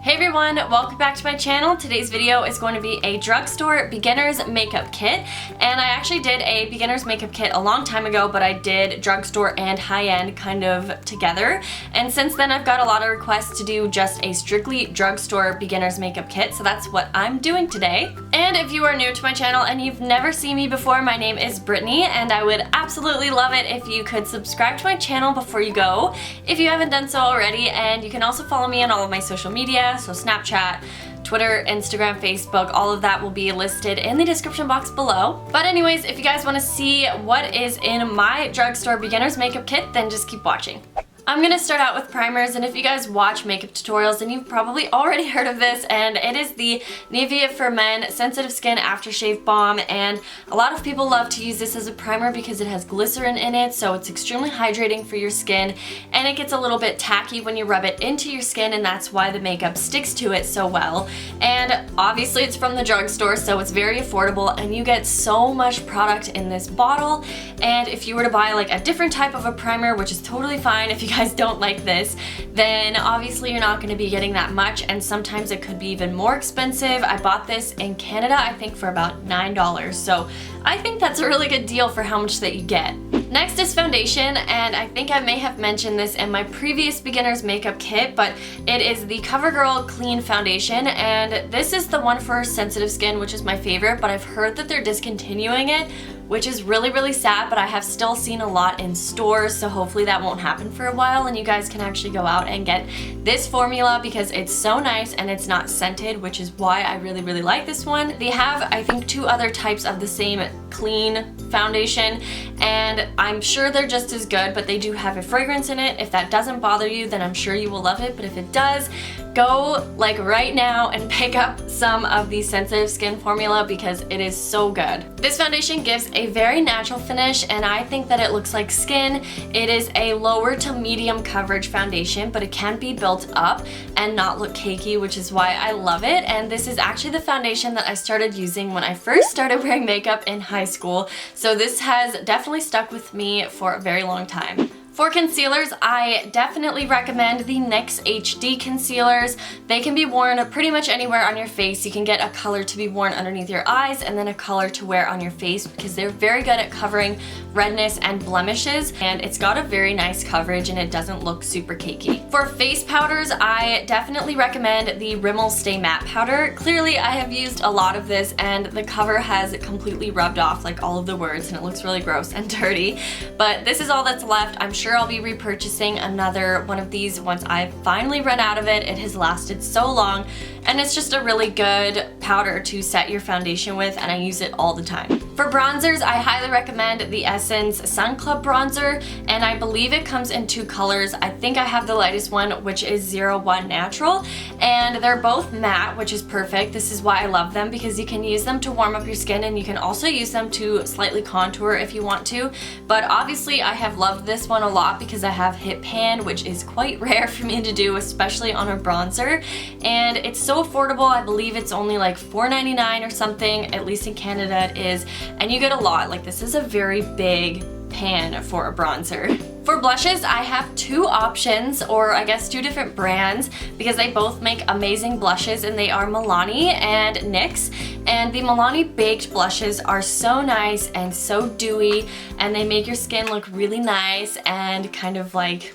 Hey everyone, welcome back to my channel. Today's video is going to be a drugstore beginner's makeup kit, and I actually did a beginner's makeup kit a long time ago, but I did drugstore and high-end kind of together, and since then I've got a lot of requests to do just a strictly drugstore beginner's makeup kit, so that's what I'm doing today. And if you are new to my channel and you've never seen me before, my name is Brittany, and I would absolutely love it if you could subscribe to my channel before you go, if you haven't done so already, and you can also follow me on all of my social media. So Snapchat, Twitter, Instagram, Facebook, all of that will be listed in the description box below. But anyways, if you guys want to see what is in my drugstore beginner's makeup kit, then just keep watching. I'm gonna start out with primers, and if you guys watch makeup tutorials, then you've probably already heard of this, and it is the Nivea for Men Sensitive Skin Aftershave Balm, and a lot of people love to use this as a primer because it has glycerin in it, so it's extremely hydrating for your skin, and it gets a little bit tacky when you rub it into your skin, and that's why the makeup sticks to it so well. And obviously it's from the drugstore, so it's very affordable, and you get so much product in this bottle, and if you were to buy like a different type of a primer, which is totally fine if you guys don't like this, then obviously you're not going to be getting that much, and sometimes it could be even more expensive. I bought this in Canada, I think for about $9, so I think that's a really good deal for how much that you get. Next is foundation, and I think I may have mentioned this in my previous beginner's makeup kit, but it is the Covergirl Clean Foundation, and this is the one for sensitive skin, which is my favorite, but I've heard that they're discontinuing it, which is really sad, but I have still seen a lot in stores, so hopefully that won't happen for a while and you guys can actually go out and get this formula because it's so nice and it's not scented, which is why I really like this one. They have, I think, two other types of the same clean foundation, and I'm sure they're just as good, but they do have a fragrance in it. If that doesn't bother you, then I'm sure you will love it, but if it does, go like right now and pick up some of the sensitive skin formula because it is so good. This foundation gives a very natural finish, and I think that it looks like skin. It is a lower to medium coverage foundation, but it can be built up and not look cakey, which is why I love it. And this is actually the foundation that I started using when I first started wearing makeup in high school, so this has definitely stuck with me for a very long time. For concealers, I definitely recommend the NYX HD Concealers. They can be worn pretty much anywhere on your face. You can get a color to be worn underneath your eyes and then a color to wear on your face because they're very good at covering redness and blemishes, and it's got a very nice coverage and it doesn't look super cakey. For face powders, I definitely recommend the Rimmel Stay Matte Powder. Clearly, I have used a lot of this and the cover has completely rubbed off like all of the words and it looks really gross and dirty, but this is all that's left. I'm sure I'll be repurchasing another one of these once I finally run out of it. It has lasted so long, and it's just a really good powder to set your foundation with, and I use it all the time. For bronzers, I highly recommend the Essence Sun Club Bronzer, and I believe it comes in two colors. I think I have the lightest one, which is 01 Natural, and they're both matte, which is perfect. This is why I love them, because you can use them to warm up your skin, and you can also use them to slightly contour if you want to, but obviously I have loved this one a lot because I have hip pan, which is quite rare for me to do, especially on a bronzer, and it's so affordable. I believe it's only like $4.99 or something, at least in Canada it is, and you get a lot. Like, this is a very big pan for a bronzer. For blushes, I have two options, or I guess two different brands, because they both make amazing blushes, and they are Milani and NYX. And the Milani baked blushes are so nice and so dewy, and they make your skin look really nice and kind of like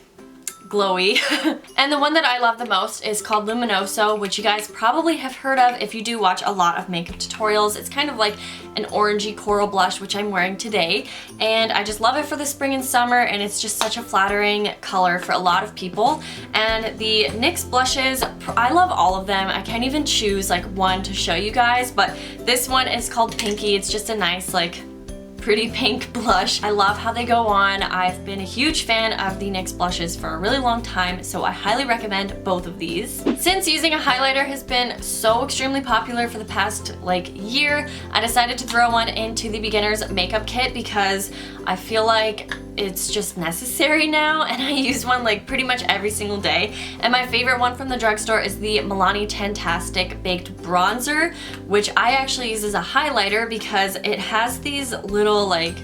glowy. And the one that I love the most is called Luminoso, which you guys probably have heard of if you do watch a lot of makeup tutorials. It's kind of like an orangey coral blush, which I'm wearing today, and I just love it for the spring and summer, and it's just such a flattering color for a lot of people. And the NYX blushes, I love all of them. I can't even choose like one to show you guys, but this one is called Pinky. It's just a nice like pretty pink blush. I love how they go on. I've been a huge fan of the NYX blushes for a really long time, so I highly recommend both of these. Since using a highlighter has been so extremely popular for the past like year, I decided to throw one into the beginner's makeup kit because I feel like it's just necessary now, and I use one like pretty much every single day. And my favorite one from the drugstore is the Milani Tantastic Baked Bronzer, which I actually use as a highlighter because it has these little like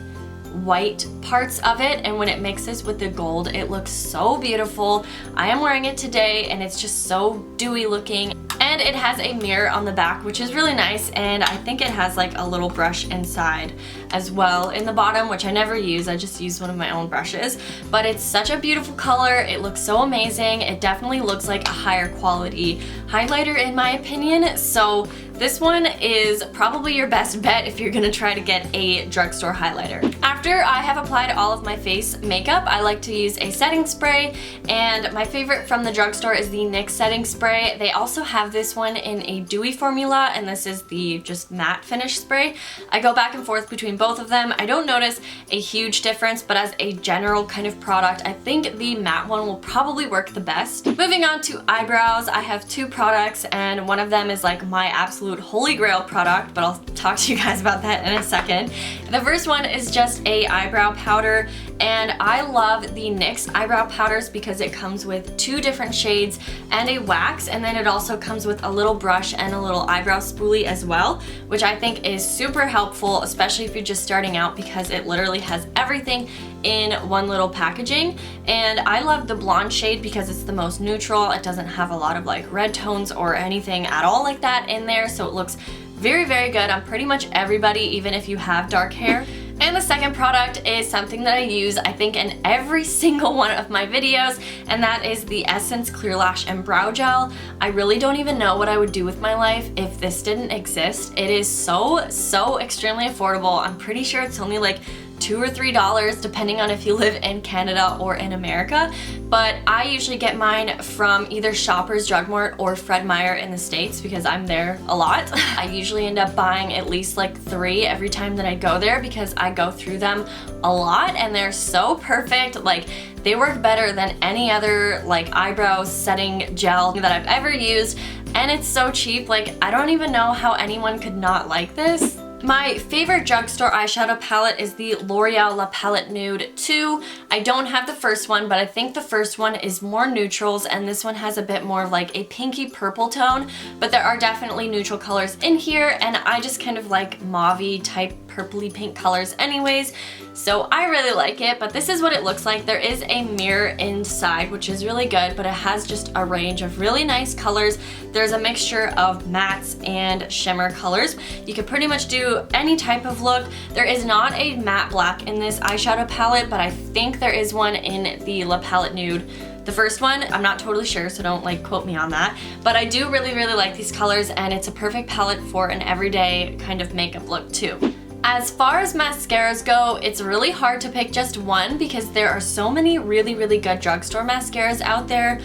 white parts of it, and when it mixes with the gold, it looks so beautiful. I am wearing it today and it's just so dewy looking. And it has a mirror on the back, which is really nice, and I think it has like a little brush inside as well in the bottom, which I never use. I just use one of my own brushes. But it's such a beautiful color. It looks so amazing. It definitely looks like a higher quality highlighter in my opinion. So this one is probably your best bet if you're gonna try to get a drugstore highlighter. After I have applied all of my face makeup, I like to use a setting spray, and my favorite from the drugstore is the NYX Setting Spray. They also have this one in a dewy formula, and this is the just matte finish spray. I go back and forth between both of them. I don't notice a huge difference, but as a general kind of product, I think the matte one will probably work the best. Moving on to eyebrows, I have two products, and one of them is like my absolute holy grail product, but I'll talk to you guys about that in a second. The first one is just a eyebrow powder, and I love the NYX Eyebrow Powders because it comes with two different shades and a wax, and then it also comes with a little brush and a little eyebrow spoolie as well, which I think is super helpful, especially if you're just starting out, because it literally has everything in one little packaging. And I love the blonde shade because it's the most neutral. It doesn't have a lot of like red tones or anything at all like that in there, so it looks very, very good on pretty much everybody, even if you have dark hair. And the second product is something that I use, I think, in every single one of my videos, and that is the Essence Clear Lash and Brow Gel. I really don't even know what I would do with my life if this didn't exist. It is so extremely affordable. I'm pretty sure it's only like $2 or $3 depending on if you live in Canada or in America, but I usually get mine from either Shoppers Drug Mart or Fred Meyer in the States because I'm there a lot. I usually end up buying at least like 3 every time that I go there because I go through them a lot, and they're so perfect. Like, they work better than any other like eyebrow setting gel that I've ever used, and it's so cheap. Like, I don't even know how anyone could not like this. My favorite drugstore eyeshadow palette is the L'Oreal La Palette Nude 2. I don't have the first one, but I think the first one is more neutrals, and this one has a bit more of like a pinky purple tone, but there are definitely neutral colors in here, and I just kind of like mauve-y type purpley pink colors anyways, so I really like it. But this is what it looks like. There is a mirror inside, which is really good, but it has just a range of really nice colors. There's a mixture of mattes and shimmer colors. You can pretty much do any type of look. There is not a matte black in this eyeshadow palette, but I think there is one in the La Palette Nude. The first one, I'm not totally sure, so don't like quote me on that, but I do really like these colors, and it's a perfect palette for an everyday kind of makeup look too. As far as mascaras go, it's really hard to pick just one because there are so many really good drugstore mascaras out there.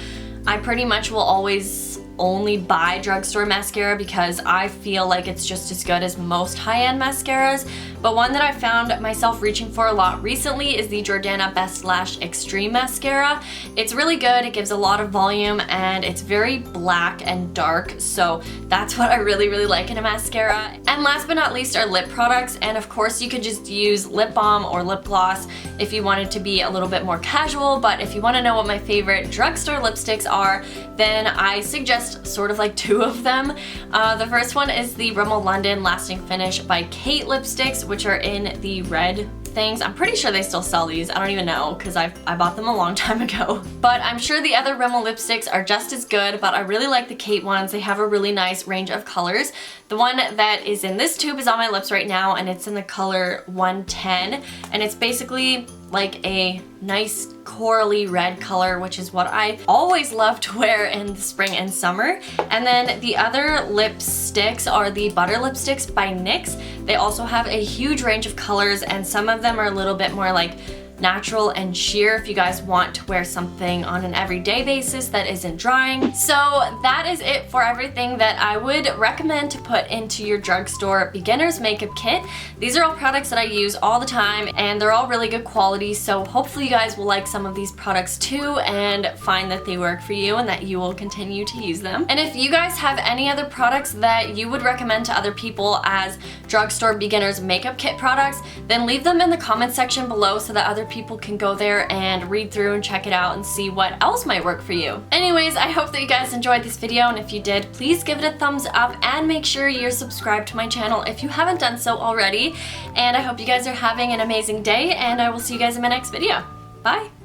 I pretty much will always only buy drugstore mascara because I feel like it's just as good as most high-end mascaras. But one that I found myself reaching for a lot recently is the Jordana Best Lash Extreme Mascara. It's really good, it gives a lot of volume, and it's very black and dark, so that's what I really like in a mascara. And last but not least are lip products, and of course you could just use lip balm or lip gloss if you wanted to be a little bit more casual. But if you want to know what my favorite drugstore lipsticks are, then I suggest sort of like 2 of them. The first one is the Rimmel London Lasting Finish by Kate lipsticks, which are in the red things. I'm pretty sure they still sell these. I don't even know because I bought them a long time ago. But I'm sure the other Rimmel lipsticks are just as good, but I really like the Kate ones. They have a really nice range of colors. The one that is in this tube is on my lips right now, and it's in the color 110, and it's basically like a nice corally red color, which is what I always love to wear in the spring and summer. And then the other lipsticks are the Butter Lipsticks by NYX. They also have a huge range of colors, and some of them are a little bit more like natural and sheer if you guys want to wear something on an everyday basis that isn't drying. So that is it for everything that I would recommend to put into your drugstore beginner's makeup kit. These are all products that I use all the time, and they're all really good quality, so hopefully you guys will like some of these products too and find that they work for you and that you will continue to use them. And if you guys have any other products that you would recommend to other people as drugstore beginner's makeup kit products, then leave them in the comment section below so that other people can go there and read through and check it out and see what else might work for you. Anyways, I hope that you guys enjoyed this video, and if you did, please give it a thumbs up and make sure you're subscribed to my channel if you haven't done so already. And I hope you guys are having an amazing day, and I will see you guys in my next video. Bye!